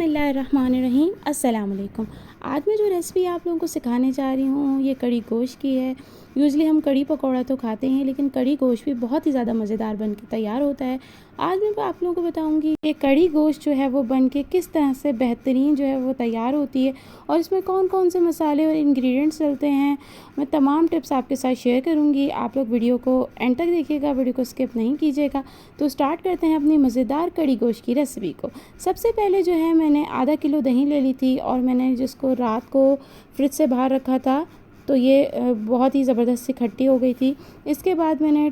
बिस्मिल्लाहिर्रहमानिर्रहीम अस्सलाम वालेकुम। आज मैं जो रेसिपी आप लोगों को सिखाने जा रही हूँ ये कड़ी गोश्त की है। यूज़ुअली हम कड़ी पकौड़ा तो खाते हैं, लेकिन कड़ी गोश्त भी बहुत ही ज़्यादा मज़ेदार बन के तैयार होता है। आज मैं आप लोगों को बताऊँगी ये कड़ी गोश्त जो है वो बन के किस तरह से बेहतरीन जो है वो तैयार होती है और इसमें कौन कौन से मसाले और इंग्रेडिएंट्स डलते हैं। मैं तमाम टिप्स आपके साथ शेयर करूँगी। आप लोग वीडियो को एंड तक देखिएगा, वीडियो को स्किप नहीं कीजिएगा। तो स्टार्ट करते हैं अपनी मज़ेदार कड़ी गोश्त की रेसिपी को। सबसे पहले जो है मैंने आधा किलो दही ले ली थी और मैंने जिसको रात को फ्रिज से बाहर रखा था, तो ये बहुत ही ज़बरदस्त सी खट्टी हो गई थी। इसके बाद मैंने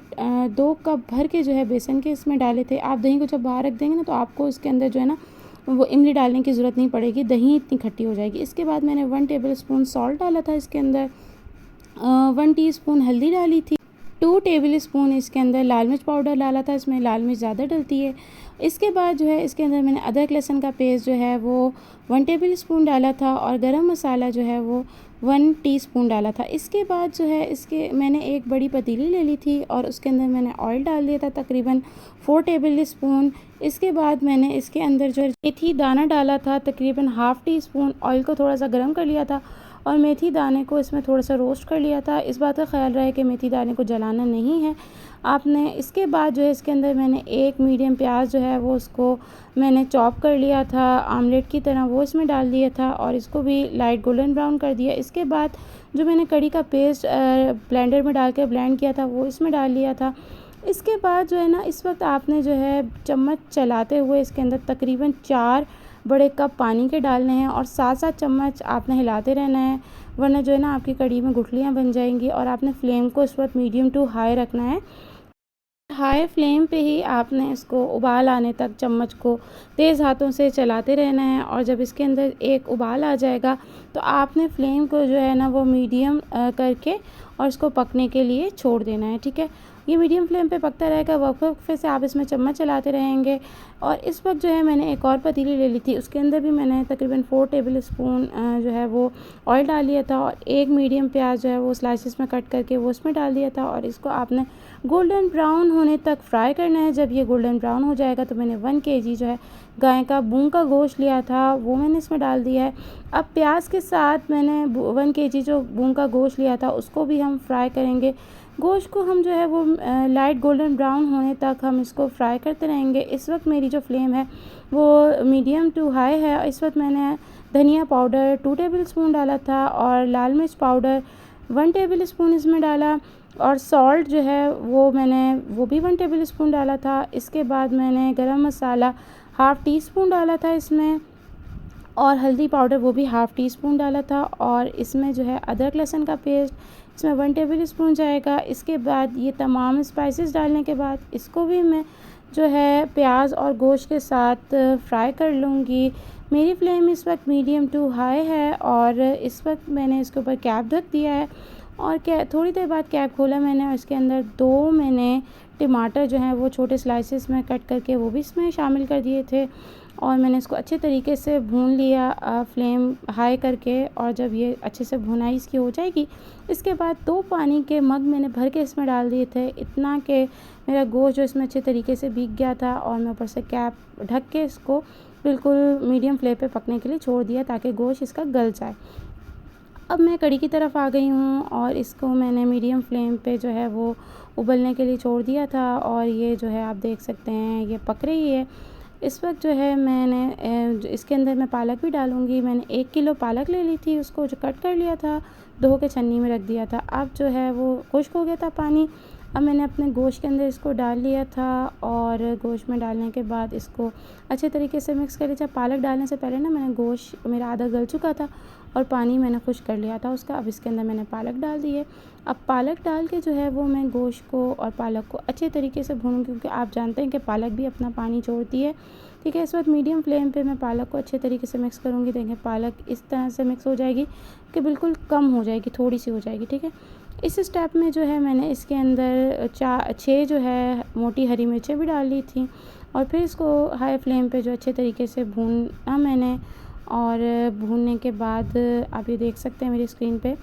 2 कप भर के जो है बेसन के इसमें डाले थे। आप दही को जब बाहर रख देंगे ना, तो आपको इसके अंदर जो है ना वो इमली डालने की ज़रूरत नहीं पड़ेगी, दही इतनी खट्टी हो जाएगी। इसके बाद मैंने 1 टेबल स्पून सॉल्ट डाला था इसके अंदर, 1 टीस्पून हल्दी डाली थी, 2 टेबल स्पून इसके अंदर लाल मिर्च पाउडर डाला था। इसमें लाल मिर्च ज़्यादा डलती है। इसके बाद जो है इसके अंदर मैंने अदरक लहसुन का पेस्ट जो है वो 1 टेबल स्पून डाला था और गरम मसाला जो है वो 1 टीस्पून डाला था। इसके बाद जो है इसके मैंने एक बड़ी पतीली ले ली थी और उसके अंदर मैंने ऑयल डाल दिया था तकरीबन 4 टेबल स्पून। इसके बाद मैंने इसके अंदर जो मेथी दाना डाला था तकरीबन हाफ़ टी स्पून। ऑयल को थोड़ा सा गर्म कर लिया था और मेथी दाने को इसमें थोड़ा सा रोस्ट कर लिया था। इस बात का ख्याल रहे कि मेथी दाने को जलाना नहीं है आपने। इसके बाद जो है इसके अंदर मैंने एक मीडियम प्याज जो है वो उसको मैंने चॉप कर लिया था आमलेट की तरह, वो इसमें डाल दिया था और इसको भी लाइट गोल्डन ब्राउन कर दिया। इसके बाद जो मैंने कड़ी का पेस्ट ब्लेंडर में डाल के ब्लेंड किया था वो इसमें डाल लिया था। इसके बाद जो है ना इस वक्त आपने जो है चम्मच चलाते हुए इसके अंदर तकरीबन 4 बड़े कप पानी के डालने हैं और 7-7 चम्मच आपने हिलाते रहना है, वरना जो है ना आपकी कड़ी में गुठलियाँ बन जाएंगी। और आपने फ्लेम को इस वक्त मीडियम टू हाई रखना है। हाई फ्लेम पे ही आपने इसको उबाल आने तक चम्मच को तेज़ हाथों से चलाते रहना है और जब इसके अंदर एक उबाल आ जाएगा तो आपने फ्लेम को जो है ना वो मीडियम करके और इसको पकने के लिए छोड़ देना है। ठीक है, ये मीडियम फ्लेम पे पकता रहेगा, वक्फे से आप इसमें चम्मच चलाते रहेंगे। और इस वक्त जो है मैंने एक और पतीली ले ली थी, उसके अंदर भी मैंने तकरीबन 4 टेबल स्पून जो है वो ऑयल डाल लिया था और एक मीडियम प्याज जो है वो स्लाइसिस में कट करके वो उसमें डाल दिया था और इसको आपने गोल्डन ब्राउन होने तक फ्राई करना है। जब ये गोल्डन ब्राउन हो जाएगा तो मैंने 1 केजी जो है गाय का बून का गोश्त लिया था वो मैंने इसमें डाल दिया है। अब प्याज के साथ मैंने 1 केजी जो बून का गोश्त लिया था उसको भी हम फ्राई करेंगे। गोश्त को हम जो है वो लाइट गोल्डन ब्राउन होने तक हम इसको फ्राई करते रहेंगे। इस वक्त मेरी जो फ्लेम है वो मीडियम टू हाई है। इस वक्त मैंने धनिया पाउडर 2 टेबल स्पून डाला था और लाल मिर्च पाउडर 1 टेबल स्पून इसमें डाला और सॉल्ट जो है वो भी 1 टेबल स्पून डाला था। इसके बाद मैंने गरम मसाला हाफ़ टी स्पून डाला था इसमें और हल्दी पाउडर वो भी हाफ़ टी स्पून डाला था और इसमें जो है अदरक लहसुन का पेस्ट इसमें 1 टेबल स्पून जाएगा। इसके बाद ये तमाम स्पाइसेस डालने के बाद इसको भी मैं जो है प्याज और गोश्त के साथ फ्राई कर लूँगी। मेरी फ्लेम इस वक्त मीडियम टू हाई है और इस वक्त मैंने इसके ऊपर कैप ढक दिया है और थोड़ी देर बाद कैप खोला मैंने और इसके अंदर 2 मैंने टमाटर जो हैं वो छोटे स्लाइसेस में कट करके वो भी इसमें शामिल कर दिए थे और मैंने इसको अच्छे तरीके से भून लिया फ्लेम हाई करके। और जब ये अच्छे से भुनाई इसकी हो जाएगी इसके बाद 2 पानी के मग मैंने भर के इसमें डाल दिए थे, इतना कि मेरा गोश्त जो इसमें अच्छे तरीके से भीग गया था और मैं ऊपर से कैप ढक के इसको बिल्कुल मीडियम फ्लेम पे पकने के लिए छोड़ दिया ताकि गोश्त इसका गल जाए। अब मैं कड़ी की तरफ आ गई हूँ और इसको मैंने मीडियम फ्लेम पे जो है वो उबलने के लिए छोड़ दिया था और ये जो है आप देख सकते हैं ये पक रही है। इस वक्त जो है मैंने इसके अंदर मैं पालक भी डालूँगी। मैंने 1 किलो पालक ले ली थी, उसको जो कट कर लिया था धो के छन्नी में रख दिया था। अब जो है वो खुश्क हो गया था पानी। अब मैंने अपने गोश्त के अंदर इसको डाल लिया था और गोश्त में डालने के बाद इसको अच्छे तरीके से मिक्स कर लिया। पालक डालने से पहले ना मैंने गोश्त मेरा आधा गल चुका था और पानी मैंने खुश्क कर लिया था उसका। अब इसके अंदर मैंने पालक डाल दी है। अब पालक डाल के जो है वो मैं गोश्त को और पालक को अच्छे तरीके से भूनूंगी, क्योंकि आप जानते हैं कि पालक भी अपना पानी छोड़ती है। ठीक है, इस वक्त मीडियम फ्लेम पे मैं पालक को अच्छे तरीके से मिक्स करूँगी। देखें पालक इस तरह से मिक्स हो जाएगी कि बिल्कुल कम हो जाएगी, थोड़ी सी हो जाएगी। ठीक है, इस स्टेप में जो है मैंने इसके अंदर 6 जो है मोटी हरी मिर्चें भी डाल ली थी और फिर इसको हाई फ्लेम पे जो अच्छे तरीके से भूना मैंने। और भूनने के बाद आप ये देख सकते हैं मेरी स्क्रीन पे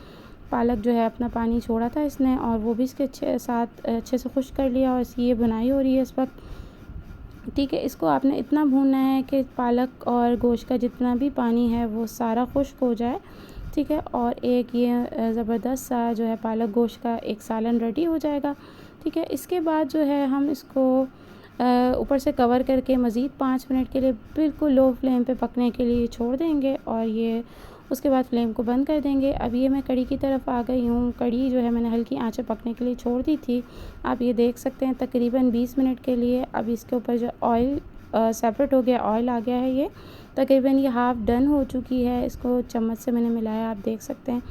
पालक जो है अपना पानी छोड़ा था इसने और वो भी इसके अच्छे से खुश्क कर लिया और इसकी ये बुनाई हो रही है इस वक्त। ठीक है, इसको आपने इतना भूनना है कि पालक और गोश्त का जितना भी पानी है वो सारा खुश्क हो जाए। ठीक है, और एक ये ज़बरदस्त सा जो है पालक गोश्त का एक सालन रेडी हो जाएगा। ठीक है, इसके बाद जो है हम इसको ऊपर से कवर करके मज़ीद 5 मिनट के लिए बिल्कुल लो फ्लेम पे पकने के लिए छोड़ देंगे और ये उसके बाद फ्लेम को बंद कर देंगे। अब ये मैं कढ़ी की तरफ आ गई हूँ। कढ़ी जो है मैंने हल्की आँच पे पकने के लिए छोड़ दी थी। आप ये देख सकते हैं तकरीबन 20 मिनट के लिए। अब इसके ऊपर जो ऑयल सेपरेट हो गया, ऑयल आ गया है, ये तकरीबन ये हाफ़ डन हो चुकी है। इसको चम्मच से मैंने मिलाया, आप देख सकते हैं।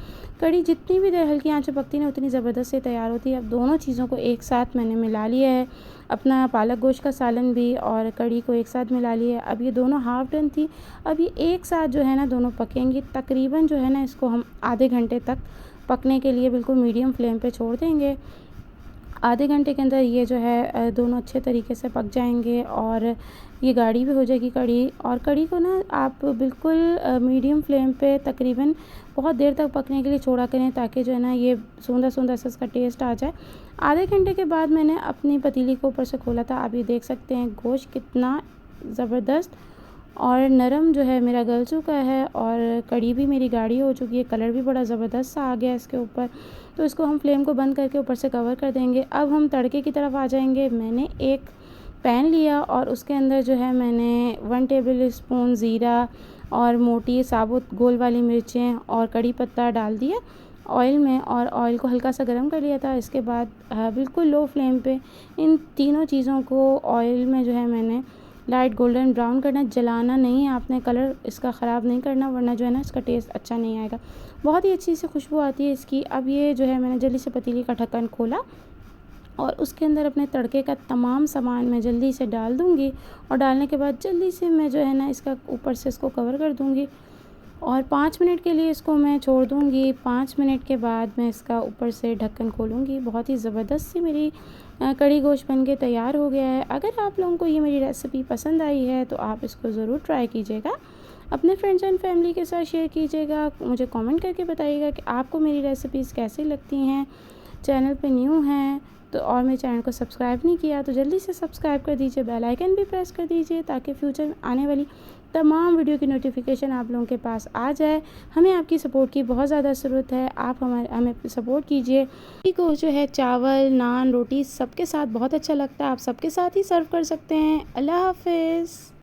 कढ़ी जितनी भी देर हल्की आँच पे पकती है ना उतनी ज़बरदस्त से तैयार होती है। अब दोनों चीज़ों को एक साथ मैंने मिला लिया है, अपना पालक गोश्त का सालन भी और कढ़ी को एक साथ मिला लिया है। अब ये दोनों हाफ़ डन थी। अब ये एक साथ जो है ना दोनों पकेंगी। तकरीबन जो है ना इसको हम आधे घंटे तक पकने के लिए बिल्कुल मीडियम फ्लेम पे छोड़ देंगे। आधे घंटे के अंदर ये जो है दोनों अच्छे तरीके से पक जाएंगे और ये गाढ़ी भी हो जाएगी कढ़ी। और कढ़ी को ना आप बिल्कुल मीडियम फ्लेम पे तकरीबन बहुत देर तक पकने के लिए छोड़ा करें ताकि जो है ना ये सूंधा सूंधा सा इसका टेस्ट आ जाए। आधे घंटे के बाद मैंने अपनी पतीली को ऊपर से खोला था। आप ये देख सकते हैं गोश्त कितना ज़बरदस्त और नरम जो है मेरा गल चुका है और कढ़ी भी मेरी गाढ़ी हो चुकी है। कलर भी बड़ा ज़बरदस्त सा आ गया है इसके ऊपर। तो इसको हम फ्लेम को बंद करके ऊपर से कवर कर देंगे। अब हम तड़के की तरफ आ जाएंगे। मैंने एक पैन लिया और उसके अंदर जो है मैंने 1 टेबल स्पून ज़ीरा और मोटी साबुत गोल वाली मिर्चें और कड़ी पत्ता डाल दिया ऑयल में और ऑयल को हल्का सा गर्म कर लिया था। इसके बाद बिल्कुल लो फ्लेम पे इन तीनों चीज़ों को ऑयल में जो है मैंने लाइट गोल्डन ब्राउन करना, जलाना नहीं है आपने, कलर इसका ख़राब नहीं करना वरना जो है ना इसका टेस्ट अच्छा नहीं आएगा। बहुत ही अच्छी सी खुशबू आती है इसकी। अब ये जो है मैंने जल्दी से पतीली का ढक्कन खोला और उसके अंदर अपने तड़के का तमाम सामान मैं जल्दी से डाल दूँगी और डालने के बाद जल्दी से मैं जो है ना इसका ऊपर से इसको कवर कर दूँगी और 5 मिनट के लिए इसको मैं छोड़ दूँगी। 5 मिनट के बाद मैं इसका ऊपर से ढक्कन खोलूँगी। बहुत ही ज़बरदस्त सी मेरी कढ़ी गोश्त बन के तैयार हो गया है। अगर आप लोगों को ये मेरी रेसिपी पसंद आई है तो आप इसको ज़रूर ट्राई कीजिएगा, अपने फ्रेंड्स एंड फैमिली के साथ शेयर कीजिएगा। मुझे कमेंट करके बताइएगा कि आपको मेरी रेसिपीज़ कैसी लगती हैं। चैनल पे न्यू हैं तो और मेरे चैनल को सब्सक्राइब नहीं किया तो जल्दी से सब्सक्राइब कर दीजिए, बेल आइकन भी प्रेस कर दीजिए ताकि फ्यूचर में आने वाली तमाम वीडियो की नोटिफिकेशन आप लोगों के पास आ जाए। हमें आपकी सपोर्ट की बहुत ज़्यादा ज़रूरत है। आप हमें सपोर्ट कीजिए। को जो है चावल, नान, रोटी सबके साथ बहुत अच्छा लगता है। आप सबके साथ ही सर्व कर सकते हैं। अल्लाह हाफ़िज़।